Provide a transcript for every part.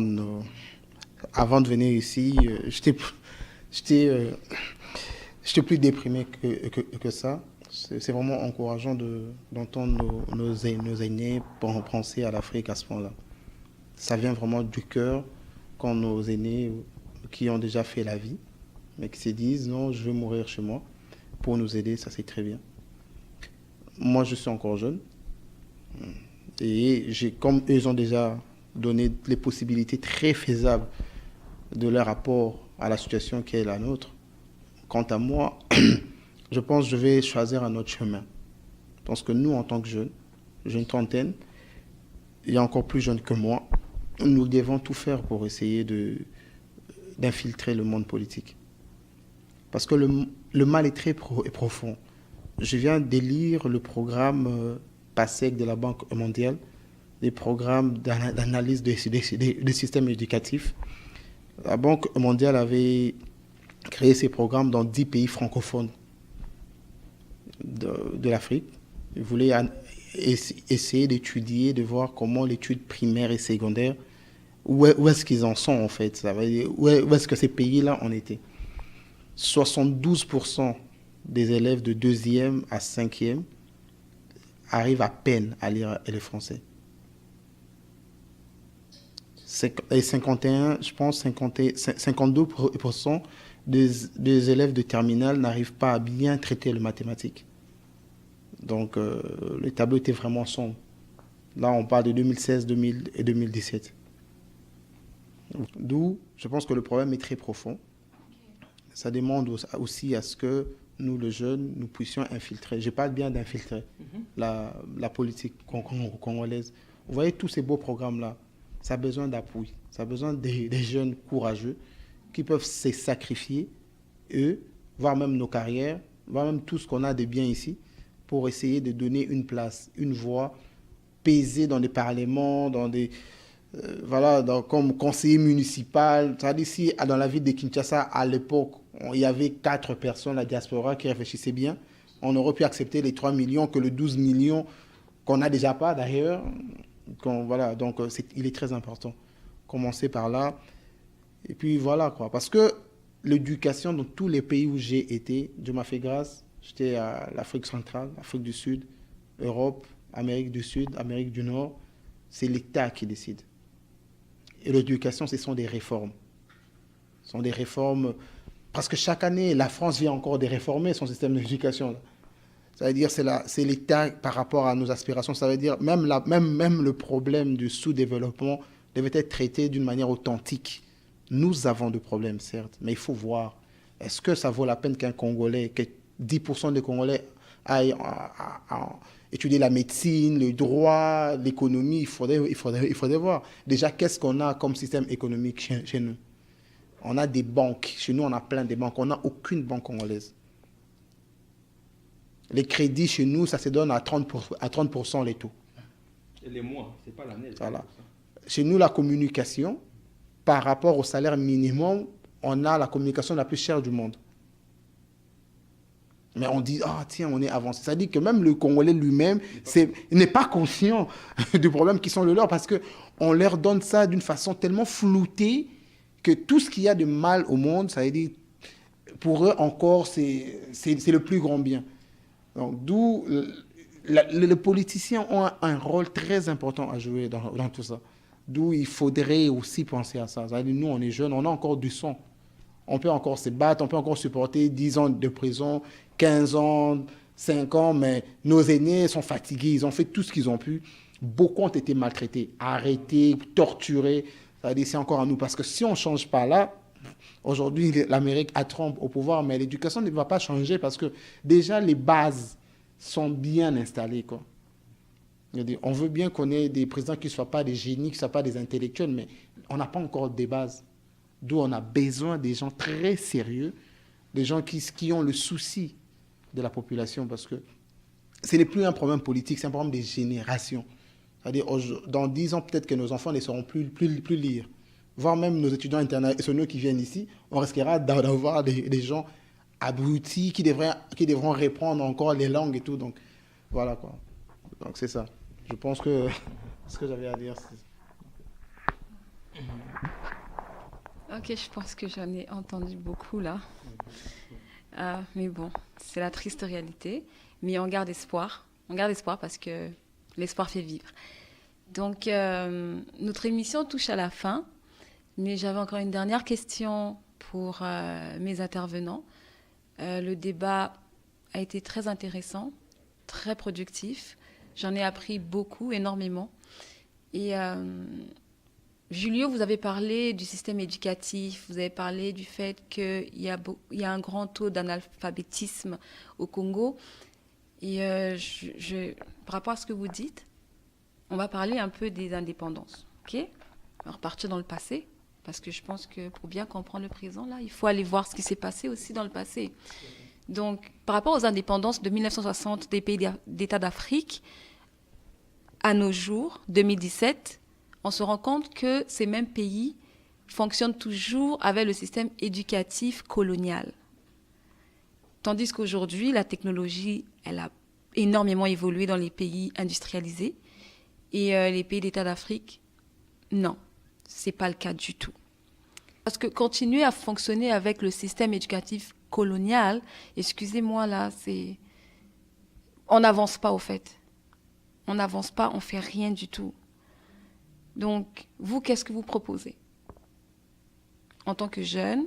d'entendre. Avant de venir ici, j'étais plus déprimé que ça. C'est vraiment encourageant d'entendre nos aînés penser à l'Afrique à ce point-là. Ça vient vraiment du cœur quand nos aînés qui ont déjà fait la vie, mais qui se disent non, je veux mourir chez moi pour nous aider, ça c'est très bien. Moi, je suis encore jeune et comme ils ont déjà donné les possibilités très faisables de leur rapport à la situation qui est la nôtre, quant à moi, je pense que je vais choisir un autre chemin. Je pense que nous, en tant que jeunes, j'ai une trentaine, il y a encore plus jeunes que moi, nous devons tout faire pour essayer d'infiltrer le monde politique. Parce que le mal est très profond. Je viens d'élire le programme PASEC de la Banque mondiale, des programmes d'analyse des systèmes éducatifs. La Banque mondiale avait créé ces programmes dans 10 pays francophones de l'Afrique. Ils voulaient essayer d'étudier, de voir comment l'étude primaire et secondaire, où est-ce qu'ils en sont en fait. Ça veut dire, où est-ce que ces pays-là en étaient. 72% des élèves de 2e à 5e arrivent à peine à lire le français. Et 51, je pense 52% des élèves de terminale n'arrivent pas à bien traiter le mathématique. Donc le tableau était vraiment sombre. Là, on parle de 2016, 2000 et 2017. D'où, je pense que le problème est très profond. Ça demande aussi à ce que nous, les jeunes, nous puissions infiltrer. Je parle bien d'infiltrer la politique congolaise. Vous voyez tous ces beaux programmes-là, ça a besoin d'appui. Ça a besoin des jeunes courageux qui peuvent se sacrifier, eux, voire même nos carrières, voire même tout ce qu'on a de bien ici, pour essayer de donner une place, une voix, peser dans des parlements, dans des... comme conseiller municipal. C'est-à-dire ici, dans la ville de Kinshasa, à l'époque, il y avait 4 personnes, la diaspora, qui réfléchissaient bien. On aurait pu accepter les 3 millions que le 12 millions qu'on n'a déjà pas d'ailleurs. Voilà, donc il est très important. Commencer par là. Et puis voilà, quoi. Parce que l'éducation dans tous les pays où j'ai été, Dieu m'a fait grâce. J'étais à l'Afrique centrale, Afrique du Sud, Europe, Amérique du Sud, Amérique du Nord. C'est l'État qui décide. Et l'éducation, ce sont des réformes. Ce sont des réformes... Parce que chaque année, la France vient encore de réformer son système d'éducation. Ça veut dire que c'est l'État par rapport à nos aspirations. Ça veut dire même le problème du sous-développement devait être traité d'une manière authentique. Nous avons des problèmes, certes, mais il faut voir. Est-ce que ça vaut la peine qu'un Congolais, que 10% des Congolais aillent à étudier la médecine, le droit, l'économie? Il faudrait voir. Déjà, qu'est-ce qu'on a comme système économique chez nous? On a des banques. Chez nous, on a plein de banques. On n'a aucune banque congolaise. Les crédits chez nous, ça se donne à 30% les taux. Et les mois, ce n'est pas l'année. Voilà. Chez nous, la communication, par rapport au salaire minimum, on a la communication la plus chère du monde. Mais on dit, ah tiens, on est avancé. Ça dit que même le Congolais lui-même n'est pas conscient du problème qui sont le leurs, parce qu'on leur donne ça d'une façon tellement floutée que tout ce qu'il y a de mal au monde, ça veut dire, pour eux encore, c'est le plus grand bien. Donc, d'où les politiciens ont un rôle très important à jouer dans tout ça. D'où il faudrait aussi penser à ça. C'est-à-dire, nous, on est jeunes, on a encore du sang. On peut encore se battre, on peut encore supporter 10 ans de prison, 15 ans, 5 ans, mais nos aînés sont fatigués, ils ont fait tout ce qu'ils ont pu. Beaucoup ont été maltraités, arrêtés, torturés. C'est-à-dire, c'est encore à nous. Parce que si on ne change pas là, aujourd'hui, l'Amérique a Trump au pouvoir, mais l'éducation ne va pas changer parce que déjà, les bases sont bien installées, quoi. On veut bien qu'on ait des présidents qui ne soient pas des génies, qui ne soient pas des intellectuels, mais on n'a pas encore des bases. D'où on a besoin des gens très sérieux, des gens qui ont le souci de la population, parce que ce n'est plus un problème politique, c'est un problème des générations. C'est-à-dire, dans 10 ans, peut-être que nos enfants ne sauront plus lire. Voire même nos étudiants internationaux qui viennent ici, on risquera d'avoir des gens abrutis qui devront reprendre encore les langues et tout. Donc, voilà quoi. Donc, c'est ça. Je pense que ce que j'avais à dire, c'est... Ok, je pense que j'en ai entendu beaucoup là. Mais bon, c'est la triste réalité. Mais on garde espoir. On garde espoir parce que l'espoir fait vivre. Donc, notre émission touche à la fin. Mais j'avais encore une dernière question pour mes intervenants. Le débat a été très intéressant, très productif. J'en ai appris beaucoup, énormément. Et Julio, vous avez parlé du système éducatif, vous avez parlé du fait qu'il y a un grand taux d'analphabétisme au Congo. Et par rapport à ce que vous dites, on va parler un peu des indépendances. Ok ? On va repartir dans le passé, parce que je pense que pour bien comprendre le présent, là, il faut aller voir ce qui s'est passé aussi dans le passé. Donc, par rapport aux indépendances de 1960 des pays d'État d'Afrique, à nos jours, 2017, on se rend compte que ces mêmes pays fonctionnent toujours avec le système éducatif colonial. Tandis qu'aujourd'hui, la technologie, elle a énormément évolué dans les pays industrialisés. Et les pays d'État d'Afrique, non, ce n'est pas le cas du tout. Parce que continuer à fonctionner avec le système éducatif colonial, excusez-moi là, on n'avance pas au fait. On n'avance pas, on ne fait rien du tout. Donc, vous, qu'est-ce que vous proposez en tant que jeune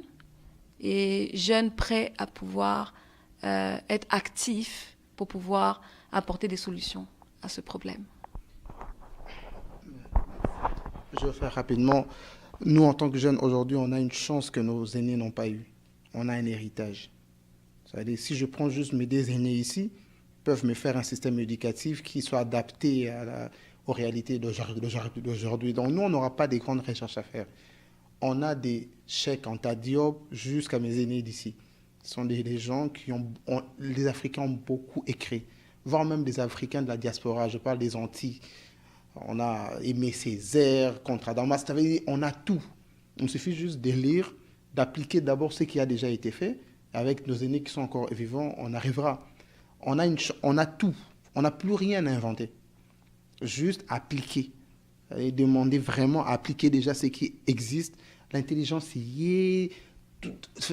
et jeune prêt à pouvoir être actif pour pouvoir apporter des solutions à ce problème? Je vais faire rapidement. Nous, en tant que jeunes, aujourd'hui, on a une chance que nos aînés n'ont pas eue. On a un héritage. C'est-à-dire, si je prends juste mes deux aînés ici, ils peuvent me faire un système éducatif qui soit adapté aux réalités d'aujourd'hui. Donc, nous, on n'aura pas des grandes recherches à faire. On a des chèques en tas Diop jusqu'à mes aînés d'ici. Ce sont des gens les Africains ont beaucoup écrit, voire même des Africains de la diaspora. Je parle des Antilles. On a Aimé Césaire, Contra Damas, on a tout. Il suffit juste de lire, d'appliquer d'abord ce qui a déjà été fait. Avec nos aînés qui sont encore vivants, on arrivera. On a tout. On n'a plus rien à inventer. Juste appliquer. Et demander vraiment à appliquer déjà ce qui existe. L'intelligence y est.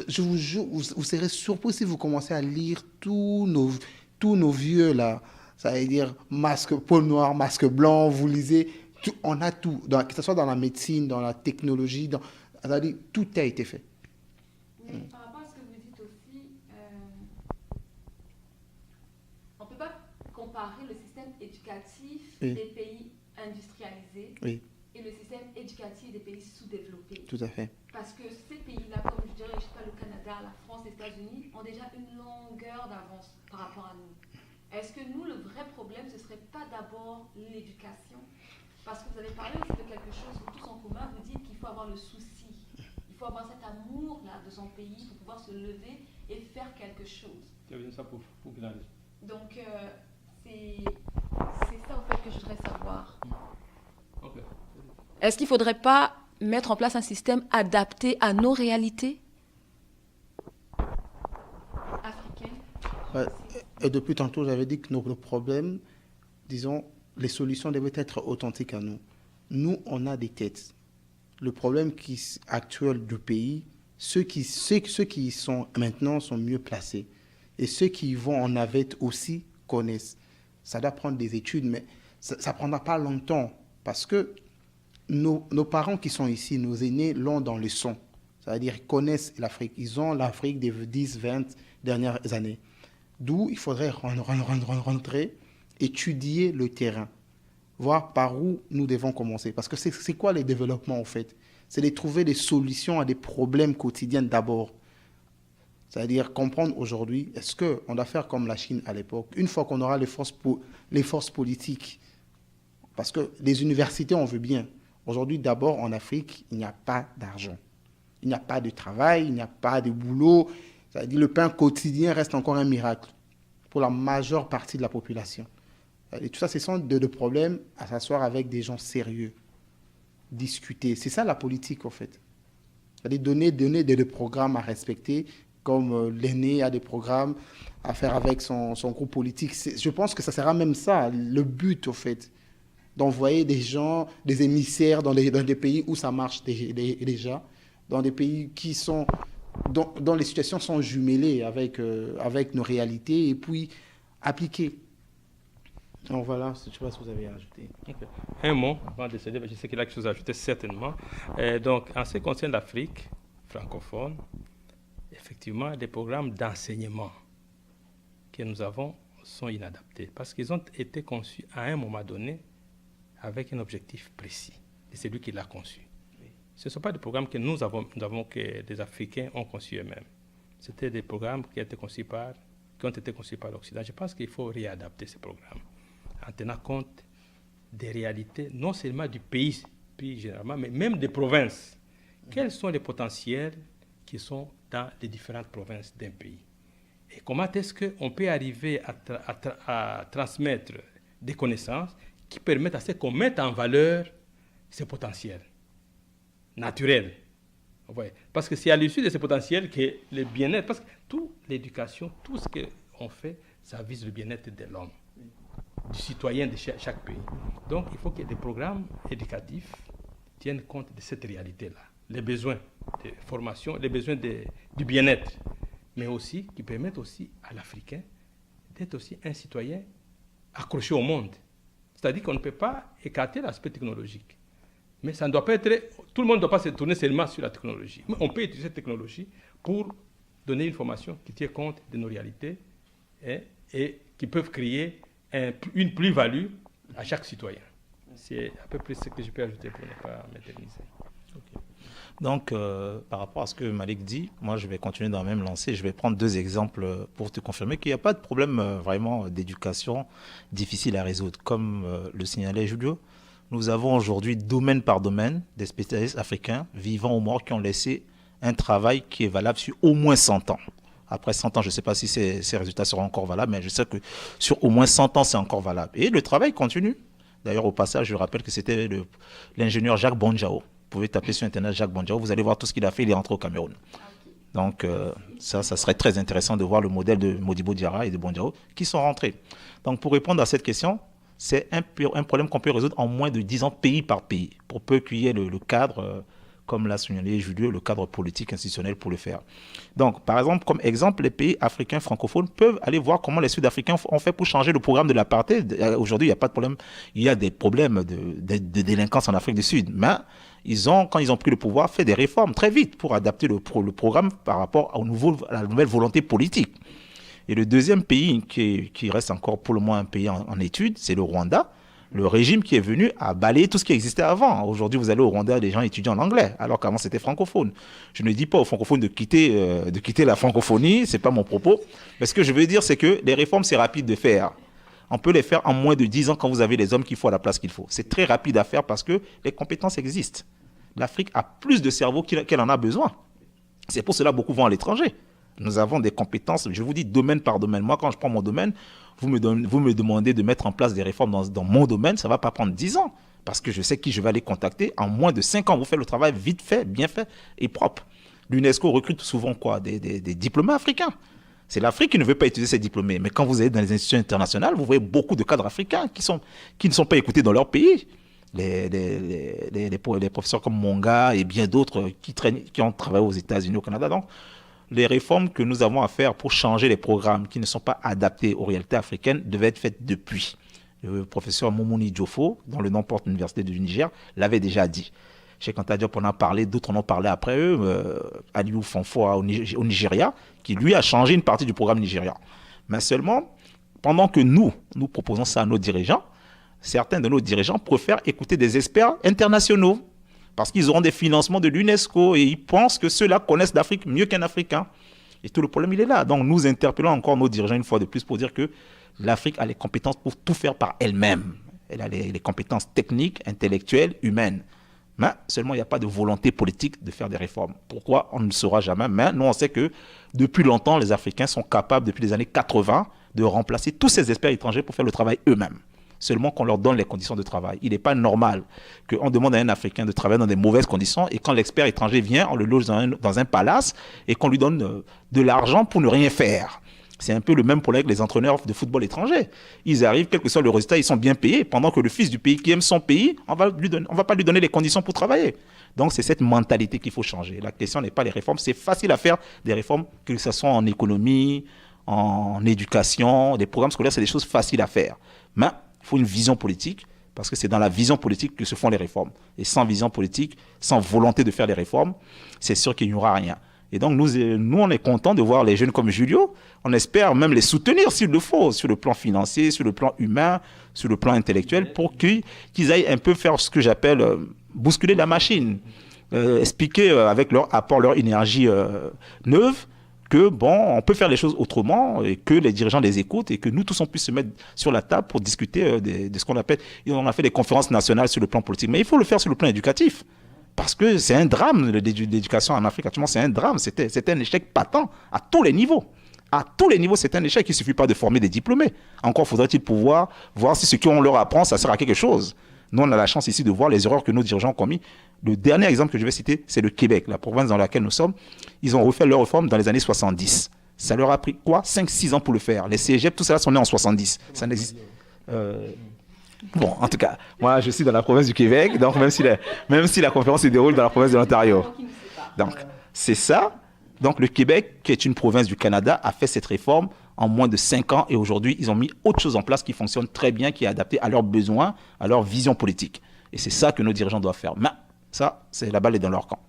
Je vous jure, vous serez surpris si vous commencez à lire tous nos vieux là. Ça veut dire masque peau noire, masque blanc, vous lisez, tout, on a tout, que ce soit dans la médecine, dans la technologie, c'est-à-dire tout a été fait. Mais par rapport à ce que vous dites aussi, on ne peut pas comparer le système éducatif des pays industrialisés et le système éducatif des pays sous-développés. Tout à fait. Parce que ces pays-là, comme je dirais, je sais pas, le Canada, la France, les États-Unis, ont déjà une longueur d'avance par rapport à nous. Est-ce que nous, le vrai problème, ce ne serait pas d'abord l'éducation? Parce que vous avez parlé aussi de quelque chose, vous tous en commun, vous dites qu'il faut avoir le souci. Il faut avoir cet amour-là de son pays pour pouvoir se lever et faire quelque chose. Tu as besoin de ça pour Gladys. Donc, c'est ça, en fait, que je voudrais savoir. Okay. Est-ce qu'il ne faudrait pas mettre en place un système adapté à nos réalités africaines? Ouais. Et depuis tantôt, j'avais dit que nos problèmes, disons, les solutions devaient être authentiques à nous. Nous, on a des têtes. Le problème actuel du pays, ceux qui sont maintenant sont mieux placés. Et ceux qui vont en navette aussi connaissent. Ça doit prendre des études, mais ça ne prendra pas longtemps. Parce que nos parents qui sont ici, nos aînés, l'ont dans le sang. C'est-à-dire qu'ils connaissent l'Afrique. Ils ont l'Afrique des 10, 20 dernières années. D'où il faudrait rentrer, étudier le terrain, voir par où nous devons commencer. Parce que c'est quoi les développements en fait? C'est de trouver des solutions à des problèmes quotidiens d'abord. C'est-à-dire comprendre aujourd'hui, est-ce qu'on doit faire comme la Chine à l'époque? Une fois qu'on aura les forces politiques, parce que les universités, on veut bien. Aujourd'hui, d'abord, en Afrique, il n'y a pas d'argent. Il n'y a pas de travail, il n'y a pas de boulot. C'est-à-dire le pain quotidien reste encore un miracle pour la majeure partie de la population. Et tout ça, ce sont des problèmes à s'asseoir avec des gens sérieux, discuter. C'est ça la politique, en fait. C'est-à-dire donner des programmes à respecter, comme l'aîné a des programmes à faire avec son groupe politique. Je pense que ça sera même ça, le but, en fait. d'envoyer des gens, des émissaires dans des pays où ça marche déjà, dans des pays dont les situations sont jumelées avec nos réalités, et puis appliquer. Donc voilà, je ne sais pas si vous avez ajouté. Okay. Un mot avant de céder, je sais qu'il y a quelque chose à ajouter certainement. Donc, en ce qui concerne l'Afrique francophone, effectivement, les programmes d'enseignement que nous avons sont inadaptés parce qu'ils ont été conçus à un moment donné avec un objectif précis. Et c'est lui qui l'a conçu. Oui. Ce ne sont pas des programmes que nous avons que les Africains ont conçus eux-mêmes. C'était des programmes qui ont été conçus par l'Occident. Je pense qu'il faut réadapter ces programmes en tenant compte des réalités, non seulement du pays généralement, mais même des provinces. Quels sont les potentiels qui sont dans les différentes provinces d'un pays? Et comment est-ce qu'on peut arriver à transmettre des connaissances qui permettent à ce qu'on mette en valeur ces potentiels naturels? Ouais. Parce que c'est à l'issue de ces potentiels que le bien-être, parce que toute l'éducation, tout ce qu'on fait, ça vise le bien-être de l'homme, du citoyen de chaque pays. Donc, il faut que les programmes éducatifs tiennent compte de cette réalité-là, les besoins de formation, les besoins du bien-être, mais aussi qui permettent aussi à l'Africain d'être aussi un citoyen accroché au monde. C'est-à-dire qu'on ne peut pas écarter l'aspect technologique. Mais ça ne doit pas être... Tout le monde ne doit pas se tourner seulement sur la technologie. Mais on peut utiliser cette technologie pour donner une formation qui tient compte de nos réalités et qui peuvent créer une plus-value à chaque citoyen. C'est à peu près ce que je peux ajouter pour ne pas m'éterniser. Okay. Donc, par rapport à ce que Malik dit, moi, je vais continuer dans la même lancée. Je vais prendre 2 exemples pour te confirmer qu'il n'y a pas de problème vraiment d'éducation difficile à résoudre. Comme le signalait Julio, nous avons aujourd'hui, domaine par domaine, des spécialistes africains vivants ou morts qui ont laissé un travail qui est valable sur au moins 100 ans. Après 100 ans, je ne sais pas si ces résultats seront encore valables, mais je sais que sur au moins 100 ans, c'est encore valable. Et le travail continue. D'ailleurs, au passage, je rappelle que c'était l'ingénieur Jacques Bonjao. Vous pouvez taper sur Internet Jacques Bonjao, vous allez voir tout ce qu'il a fait, il est rentré au Cameroun. Donc, ça serait très intéressant de voir le modèle de Modibo Diarra et de Bonjao qui sont rentrés. Donc, pour répondre à cette question, c'est un problème qu'on peut résoudre en moins de 10 ans, pays par pays, pour peu qu'il y ait le cadre, comme l'a signalé Julio, le cadre politique institutionnel pour le faire. Donc, par exemple, comme exemple, les pays africains francophones peuvent aller voir comment les Sud-Africains ont fait pour changer le programme de l'apartheid. Aujourd'hui, il n'y a pas de problème. Il y a des problèmes de délinquance en Afrique du Sud. Mais quand ils ont pris le pouvoir, fait des réformes très vite pour adapter le programme par rapport à la nouvelle volonté politique. Et le deuxième pays qui reste encore pour le moins un pays en étude, c'est le Rwanda. Le régime qui est venu a balayé tout ce qui existait avant. Aujourd'hui, vous allez au Rwanda, les gens étudient en anglais, alors qu'avant, c'était francophone. Je ne dis pas aux francophones de quitter la francophonie, ce n'est pas mon propos. Mais ce que je veux dire, c'est que les réformes, c'est rapide de faire. On peut les faire en moins de 10 ans quand vous avez les hommes qu'il faut à la place qu'il faut. C'est très rapide à faire parce que les compétences existent. L'Afrique a plus de cerveau qu'elle en a besoin. C'est pour cela que beaucoup vont à l'étranger. Nous avons des compétences, je vous dis domaine par domaine. Moi, quand je prends mon domaine, vous me demandez de mettre en place des réformes dans mon domaine, ça ne va pas prendre 10 ans. Parce que je sais qui je vais aller contacter. En moins de 5 ans, vous faites le travail vite fait, bien fait et propre. L'UNESCO recrute souvent quoi? Des diplômés africains. C'est l'Afrique qui ne veut pas utiliser ces diplômés. Mais quand vous allez dans les institutions internationales, vous voyez beaucoup de cadres africains qui ne sont pas écoutés dans leur pays. Les professeurs comme Monga et bien d'autres qui ont travaillé aux États-Unis, au Canada. Donc, les réformes que nous avons à faire pour changer les programmes qui ne sont pas adaptés aux réalités africaines devaient être faites depuis. Le professeur Moumouni Diofo, dont le nom porte l'Université du Niger, l'avait déjà dit. Cheikh Anta Diop en a parlé, d'autres en ont parlé après eux, Aliou Fonfo au Nigeria, qui lui a changé une partie du programme nigérian. Mais seulement, pendant que nous proposons ça à nos dirigeants, certains de nos dirigeants préfèrent écouter des experts internationaux. Parce qu'ils auront des financements de l'UNESCO et ils pensent que ceux-là connaissent l'Afrique mieux qu'un Africain. Et tout le problème, il est là. Donc nous interpellons encore nos dirigeants une fois de plus pour dire que l'Afrique a les compétences pour tout faire par elle-même. Elle a les compétences techniques, intellectuelles, humaines. Mais seulement, il n'y a pas de volonté politique de faire des réformes. Pourquoi? On ne le saura jamais. Mais nous, on sait que depuis longtemps, les Africains sont capables, depuis les années 80, de remplacer tous ces experts étrangers pour faire le travail eux-mêmes. Seulement qu'on leur donne les conditions de travail. Il n'est pas normal qu'on demande à un Africain de travailler dans des mauvaises conditions et quand l'expert étranger vient, on le loge dans un palace et qu'on lui donne de l'argent pour ne rien faire. C'est un peu le même problème avec les entraîneurs de football étrangers. Ils arrivent, quel que soit le résultat, ils sont bien payés, pendant que le fils du pays qui aime son pays, on va pas lui donner les conditions pour travailler. Donc c'est cette mentalité qu'il faut changer. La question n'est pas les réformes, c'est facile à faire des réformes, que ce soit en économie, en éducation, des programmes scolaires, c'est des choses faciles à faire. Mais il faut une vision politique, parce que c'est dans la vision politique que se font les réformes. Et sans vision politique, sans volonté de faire les réformes, c'est sûr qu'il n'y aura rien. Et donc, nous, on est content de voir les jeunes comme Julio. On espère même les soutenir s'il le faut, sur le plan financier, sur le plan humain, sur le plan intellectuel, pour qu'ils aillent un peu faire ce que j'appelle bousculer la machine. Expliquer avec leur apport, leur énergie neuve, que bon, on peut faire les choses autrement et que les dirigeants les écoutent et que nous tous on puisse se mettre sur la table pour discuter de ce qu'on appelle. On a fait des conférences nationales sur le plan politique, mais il faut le faire sur le plan éducatif. Parce que c'est un drame, l'éducation en Afrique actuellement, c'est un drame. C'est un échec patent à tous les niveaux. À tous les niveaux, c'est un échec. Il ne suffit pas de former des diplômés. Encore faudrait-il pouvoir voir si ce qu'on leur apprend, ça sert à quelque chose. Nous, on a la chance ici de voir les erreurs que nos dirigeants ont commis. Le dernier exemple que je vais citer, c'est le Québec, la province dans laquelle nous sommes. Ils ont refait leur réforme dans les années 70. Ça leur a pris quoi 5-6 ans pour le faire. Les cégep, tout ça, sont nés en 70. Ça n'existe. Bon, en tout cas, moi, je suis dans la province du Québec, donc même si la conférence se déroule dans la province de l'Ontario. Donc, c'est ça. Donc, le Québec, qui est une province du Canada, a fait cette réforme en moins de 5 ans et aujourd'hui, ils ont mis autre chose en place qui fonctionne très bien, qui est adapté à leurs besoins, à leur vision politique. Et c'est ça que nos dirigeants doivent faire. Mais ça, la balle est dans leur camp.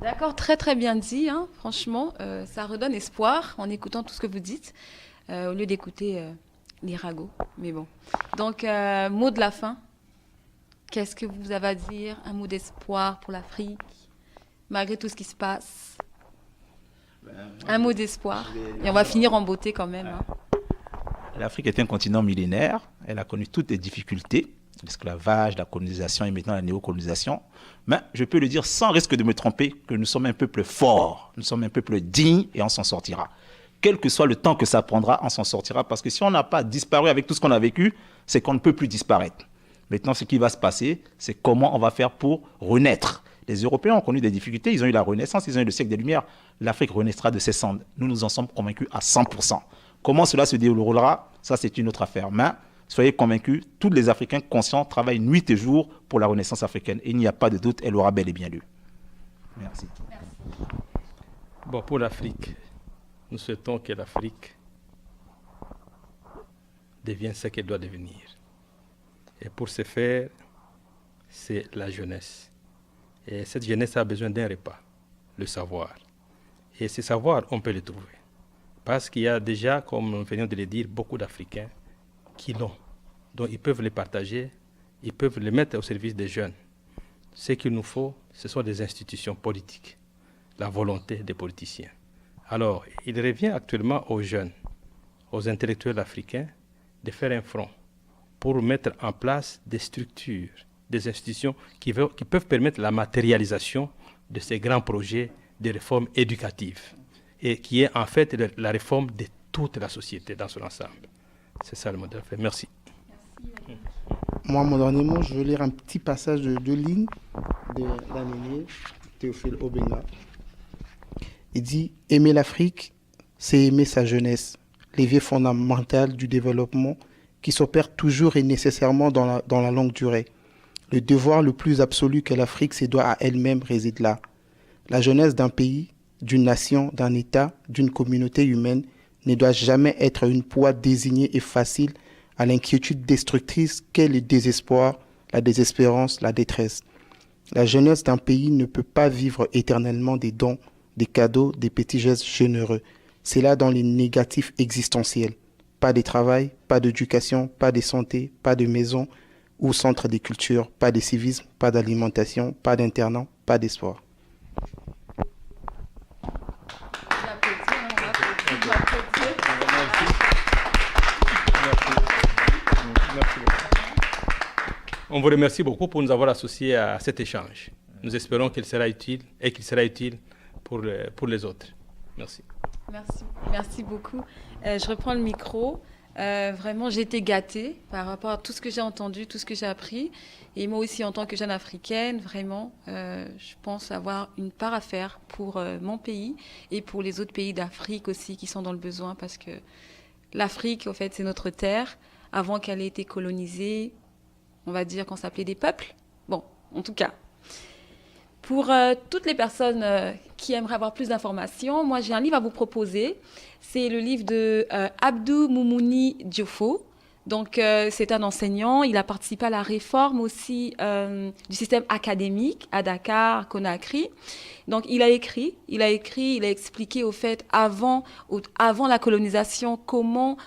D'accord, très très bien dit. Hein. Franchement, ça redonne espoir en écoutant tout ce que vous dites, au lieu d'écouter les ragots. Mais bon. Donc, mot de la fin. Qu'est-ce que vous avez à dire? Un mot d'espoir pour l'Afrique, malgré tout ce qui se passe. Un mot d'espoir. Et on va finir en beauté quand même. Hein. L'Afrique est un continent millénaire. Elle a connu toutes les difficultés. L'esclavage, la colonisation et maintenant la néocolonisation. Mais je peux le dire sans risque de me tromper que nous sommes un peuple fort, nous sommes un peuple digne et on s'en sortira. Quel que soit le temps que ça prendra, on s'en sortira parce que si on n'a pas disparu avec tout ce qu'on a vécu, c'est qu'on ne peut plus disparaître. Maintenant, ce qui va se passer, c'est comment on va faire pour renaître. Les Européens ont connu des difficultés, ils ont eu la Renaissance, ils ont eu le siècle des Lumières. L'Afrique renaîtra de ses cendres. Nous en sommes convaincus à 100%. Comment cela se déroulera, ça c'est une autre affaire. Mais soyez convaincus, tous les Africains conscients travaillent nuit et jour pour la Renaissance africaine. Et il n'y a pas de doute, elle aura bel et bien lieu. Merci. Bon, pour l'Afrique, nous souhaitons que l'Afrique devienne ce qu'elle doit devenir. Et pour ce faire, c'est la jeunesse. Et cette jeunesse a besoin d'un repas, le savoir. Et ce savoir, on peut le trouver. Parce qu'il y a déjà, comme nous venons de le dire, beaucoup d'Africains qui l'ont. Donc ils peuvent les partager, ils peuvent les mettre au service des jeunes. Ce qu'il nous faut, ce sont des institutions politiques, la volonté des politiciens. Alors, il revient actuellement aux jeunes, aux intellectuels africains, de faire un front pour mettre en place des structures, des institutions qui peuvent permettre la matérialisation de ces grands projets de réforme éducative et qui est en fait la réforme de toute la société dans son ensemble. C'est ça le modèle. Merci. Moi, mon dernier mot, je veux lire un petit passage de 2 lignes d'un aîné, Théophile Obenga. Il dit « Aimer l'Afrique, c'est aimer sa jeunesse, levier fondamental du développement qui s'opère toujours et nécessairement dans la longue durée. Le devoir le plus absolu que l'Afrique se doit à elle-même réside là. La jeunesse d'un pays, d'une nation, d'un État, d'une communauté humaine ne doit jamais être une proie désignée et facile à l'inquiétude destructrice qu'est le désespoir, la désespérance, la détresse. La jeunesse d'un pays ne peut pas vivre éternellement des dons, des cadeaux, des petits gestes généreux. C'est là dans les négatifs existentiels. Pas de travail, pas d'éducation, pas de santé, pas de maison ou centre de culture, pas de civisme, pas d'alimentation, pas d'internat, pas d'espoir. On vous remercie beaucoup pour nous avoir associés à cet échange. Nous espérons qu'il sera utile et qu'il sera utile pour les autres. Merci. Merci beaucoup. Je reprends le micro. Vraiment, j'ai été gâtée par rapport à tout ce que j'ai entendu, tout ce que j'ai appris. Et moi aussi, en tant que jeune africaine, vraiment, je pense avoir une part à faire pour mon pays et pour les autres pays d'Afrique aussi qui sont dans le besoin, parce que l'Afrique, en fait, c'est notre terre. Avant qu'elle ait été colonisée, on va dire qu'on s'appelait des peuples. Bon, en tout cas. Pour toutes les personnes qui aimeraient avoir plus d'informations, moi j'ai un livre à vous proposer. C'est le livre de Abdou Moumouni Diofo. Donc c'est un enseignant. Il a participé à la réforme aussi du système académique à Dakar, Conakry. Donc il a expliqué au fait avant la colonisation comment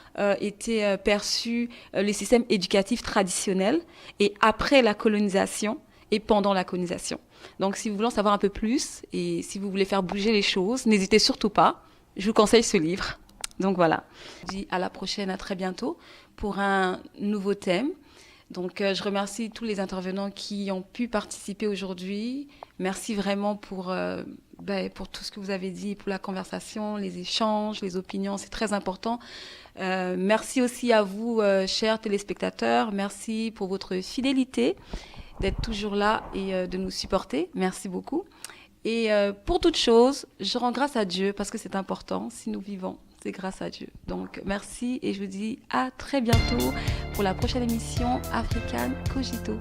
étaient perçus les systèmes éducatifs traditionnels et après la colonisation et pendant la colonisation. Donc, si vous voulez en savoir un peu plus et si vous voulez faire bouger les choses, n'hésitez surtout pas. Je vous conseille ce livre. Donc, voilà. Je dis à la prochaine, à très bientôt pour un nouveau thème. Donc, je remercie tous les intervenants qui ont pu participer aujourd'hui. Merci vraiment pour tout ce que vous avez dit, pour la conversation, les échanges, les opinions. C'est très important. Merci aussi à vous, chers téléspectateurs. Merci pour votre fidélité, d'être toujours là et de nous supporter. Merci beaucoup. Et pour toute chose, je rends grâce à Dieu parce que c'est important. Si nous vivons, c'est grâce à Dieu. Donc, merci et je vous dis à très bientôt pour la prochaine émission African Cogito.